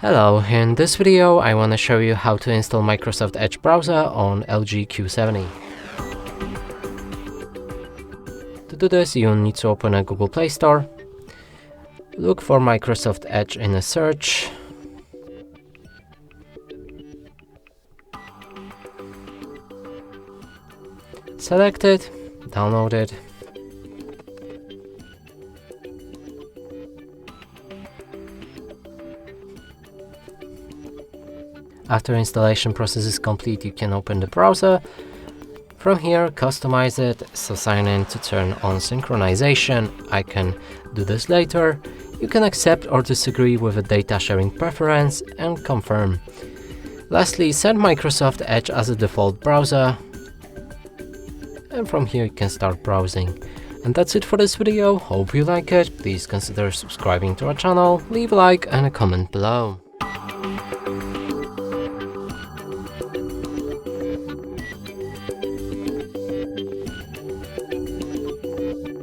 Hello, in this video I want to show you how to install Microsoft Edge browser on LG Q70. To do this, you'll need to open a Google Play Store, look for Microsoft Edge in a search, select it, download it, after installation process is complete, you can open the browser. From here, customize it, so sign in to turn on synchronization. I can do this later. You can accept or disagree with a data sharing preference and confirm. Lastly, set Microsoft Edge as a default browser. And from here you can start browsing. And that's it for this video. Hope you like it. Please consider subscribing to our channel, leave a like and a comment below.